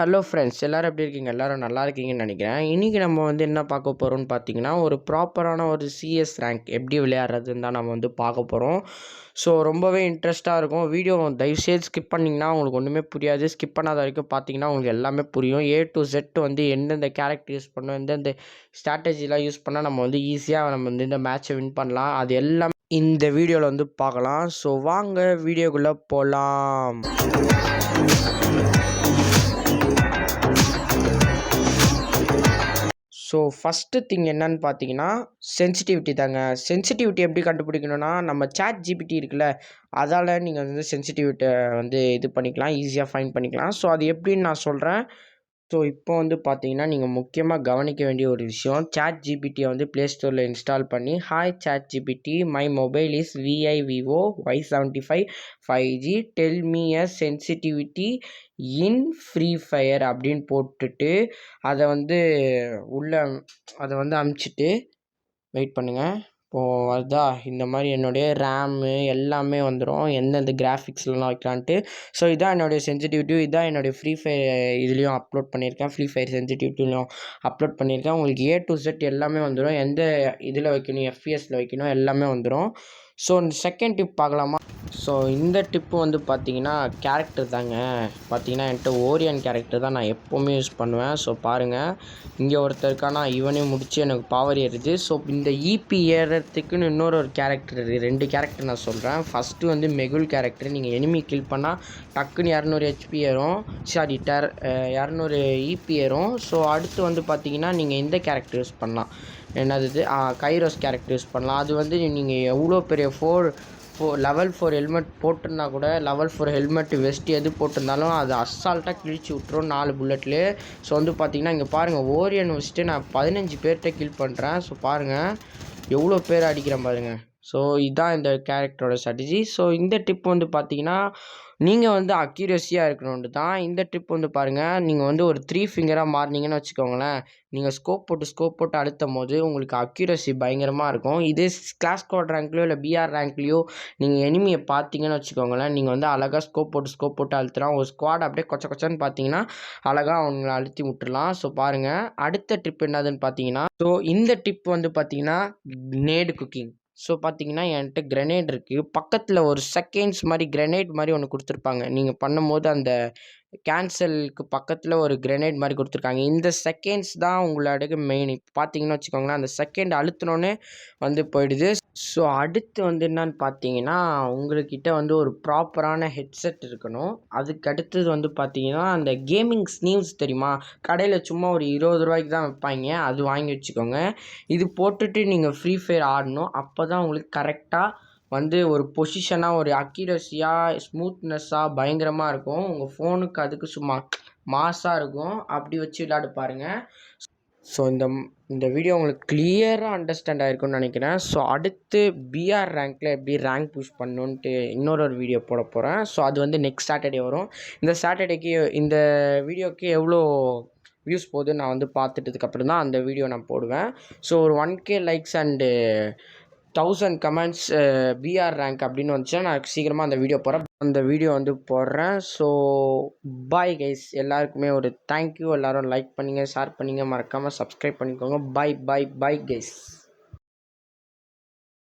Hello friends, எல்லோரும் எப்படி இருக்கீங்க? எல்லோரும் நல்லா இருக்கீங்கன்னு நினைக்கிறேன். இன்றைக்கி நம்ம என்ன பார்க்க போகிறோம்னு பார்த்தீங்கன்னா, ஒரு ப்ராப்பரான ஒரு சிஎஸ் ரேங்க் எப்படி விளையாடுறதுன்னு தான் நம்ம பார்க்க போகிறோம். ஸோ ரொம்பவே இன்ட்ரெஸ்ட்டாக இருக்கும். வீடியோ தயவுசெய்து ஸ்கிப் பண்ணிங்கன்னா உங்களுக்கு ஒன்றுமே புரியாது. ஸ்கிப் பண்ணாத வரைக்கும் பார்த்தீங்கன்னா உங்களுக்கு எல்லாமே புரியும். A to Z எந்தெந்த கேரக்டர் யூஸ் பண்ணணும், எந்தெந்த ஸ்ட்ராட்டஜிலாம் யூஸ் பண்ணால் நம்ம ஈஸியாக நம்ம இந்த மேட்ச்சை வின் பண்ணலாம், அது எல்லாமே இந்த வீடியோவில் பார்க்கலாம். ஸோ வாங்க வீடியோக்குள்ளே போகலாம். ஸோ ஃபஸ்ட்டு திங் என்னன்னு பார்த்தீங்கன்னா, சென்சிட்டிவிட்டி தாங்க. சென்சிட்டிவிட்டி எப்படி கண்டுபிடிக்கணும்னா, நம்ம ChatGPT இருக்குல்ல, அதால் நீங்கள் சென்சிட்டிவிட்டியை இது பண்ணிக்கலாம், ஈஸியாக ஃபைண்ட் பண்ணிக்கலாம். ஸோ அது எப்படின்னு நான் சொல்கிறேன். ஸோ இப்போ பார்த்தீங்கன்னா, நீங்கள் முக்கியமாக கவனிக்க வேண்டிய ஒரு விஷயம், ChatGPTயை ப்ளே ஸ்டோரில் இன்ஸ்டால் பண்ணி, hi ChatGPT, my mobile is VIVO Y75 5G, tell me a sensitivity in free fire அப்படின்னு போட்டுட்டு அதை அதை அமுச்சிட்டு வெயிட் பண்ணுங்கள். இப்போது வருதா? இந்த மாதிரி என்னுடைய ரேமு எல்லாமே வந்துடும், எந்தெந்த கிராஃபிக்ஸ்லாம் வைக்கலான்ட்டு. ஸோ இதான் என்னுடைய சென்சிட்டிவிட்டி, இதான் என்னுடைய ஃப்ரீ ஃபயர் இதுலேயும் அப்லோட் பண்ணியிருக்கேன், ஃப்ரீ ஃபயர் சென்சிட்டிவிட்டிலையும் அப்லோட் பண்ணியிருக்கேன். உங்களுக்கு A to Z எல்லாமே வந்துடும், எந்த இதில் வைக்கணும், FPSல வைக்கணும், எல்லாமே வந்துடும். ஸோ செகண்ட் டிப் பார்க்கலாமா? ஸோ இந்த டிப்பு பார்த்தீங்கன்னா கேரக்டர் தாங்க. பார்த்தீங்கன்னா என்கிட்ட ஓரியன் கேரக்டர் தான் நான் எப்போவுமே யூஸ் பண்ணுவேன். ஸோ பாருங்கள், இங்கே ஒருத்தருக்கானா இவனே முடித்து எனக்கு பவர் ஏறுது. ஸோ இந்த EP ஏறுறதுக்குன்னு இன்னொரு கேரக்டர் இருக்குது, 2 கேரக்டர் நான் சொல்கிறேன். First Mehul character. நீங்கள் எனிமி கில் பண்ணால் டக்குன்னு 200 HP ஏறும், சாரி 200 EP ஏறும். ஸோ அடுத்து பார்த்தீங்கன்னா நீங்கள் இந்த கேரக்டர் யூஸ் பண்ணலாம். என்னது கைரோஸ் கேரக்டர் யூஸ் பண்ணலாம். அது நீங்கள் எவ்வளோ பெரிய லெவல் 4 ஹெல்மெட் போட்டிருந்தா கூட, லெவல் 4 ஹெல்மெட் வெஸ்ட் எது போட்டிருந்தாலும் அது அசால்ட்டாக கிழிச்சு விட்ரும் 4 புல்லட்லேயே. ஸோ பார்த்தீங்கன்னா இங்கே பாருங்கள், ஓரியன் வச்சுட்டு நான் 15 பேர்கிட்ட கில் பண்ணுறேன். ஸோ பாருங்கள் எவ்வளோ பேர் அடிக்கிறேன் பாருங்கள். ஸோ இதுதான் இந்த கேரக்டரோட ஸ்ட்ராட்டஜி. ஸோ இந்த டிப் பார்த்தீங்கன்னா நீங்கள் அக்யூரஸியாக இருக்கணுன்ட்டு தான் இந்த ட்ரிப் பாருங்கள். நீங்கள் ஒரு 3 ஃபிங்கராக மாறினீங்கன்னு வச்சுக்கோங்களேன், நீங்கள் ஸ்கோப் போட்டு அழுத்தும் போது உங்களுக்கு அக்யூரஸி பயங்கரமாக இருக்கும். இதே கிளாஸ் ஸ்குவாட் ரேங்க்லையோ இல்லை BR ரேங்க்லையோ நீங்கள் எனிமியை பார்த்தீங்கன்னு வச்சுக்கோங்களேன், நீங்கள் அழகாக ஸ்கோப் போட்டு அழுத்தலாம். ஒரு ஸ்குவாட் அப்படியே கொச்சன்னு பார்த்தீங்கன்னா அழகாக அவங்கள அழுத்தி விட்டுடலாம். ஸோ பாருங்கள், அடுத்த ட்ரிப் என்னதுன்னு பார்த்தீங்கன்னா, ஸோ இந்த டிப் பார்த்தீங்கன்னா நேடு குக்கிங். ஸோ பார்த்தீங்கன்னா என்கிட்ட கிரெனேட் இருக்குது, பக்கத்தில் ஒரு செகண்ட்ஸ் மாதிரி கிரெனேட் மாதிரி ஒன்று கொடுத்துருப்பாங்க. நீங்கள் பண்ணும்போது அந்த கேன்சலுக்கு பக்கத்தில் ஒரு கிரெனேட் மாதிரி கொடுத்துருக்காங்க. இந்த செகண்ட்ஸ் தான் உங்களோட மெயின். இப்போ பார்த்தீங்கன்னு வச்சுக்கோங்களேன், அந்த செகண்ட் அழுத்தினோன்னே போயிடுது. ஸோ அடுத்து என்னன்னு பார்த்தீங்கன்னா, உங்கள்கிட்ட ஒரு ப்ராப்பரான ஹெட்செட் இருக்கணும். அதுக்கு அடுத்தது பார்த்தீங்கன்னா, அந்த கேமிங் ஸ்னீவ்ஸ் தெரியுமா, கடையில் சும்மா ஒரு 20 ரூபாய்க்கு தான் வைப்பாங்க, அது வாங்கி வச்சுக்கோங்க. இது போட்டுட்டு நீங்கள் ஃப்ரீ ஃபயர் ஆடணும். அப்போ தான் உங்களுக்கு கரெக்டாக ஒரு பொசிஷனாக, ஒரு அக்யூரஸியாக, ஸ்மூத்னஸ்ஸாக பயங்கரமாக இருக்கும். உங்கள் ஃபோனுக்கு அதுக்கு சும்மா மாஸாக இருக்கும். அப்படி வச்சு விளையாடு பாருங்கள். ஸோ இந்த வீடியோ உங்களுக்கு கிளியராக அண்டர்ஸ்டாண்ட் ஆகிருக்குன்னு நினைக்கிறேன். ஸோ அடுத்து BR ரேங்க்கில் எப்படி ரேங்க் புஷ் பண்ணணுன்ட்டு இன்னொரு வீடியோ போட போகிறேன். ஸோ அது நெக்ஸ்ட் சாட்டர்டே வரும். இந்த சாட்டர்டேக்கு இந்த வீடியோக்கு எவ்வளோ வியூஸ் போகுது நான் பார்த்துட்டதுக்கப்புறம் தான் அந்த வீடியோ நான் போடுவேன். ஸோ ஒரு 1K likes and 1000 comments BR rank அப்படின்னு வந்துச்சுன்னா நான் சீக்கிரமாக அந்த வீடியோ போடுறேன். ஸோ பாய் கைஸ், எல்லாருக்குமே ஒரு தேங்க்யூ. எல்லோரும் லைக் பண்ணுங்கள், ஷேர் பண்ணுங்கள், மறக்காமல் சப்ஸ்கிரைப் பண்ணிக்கோங்க. Bye guys.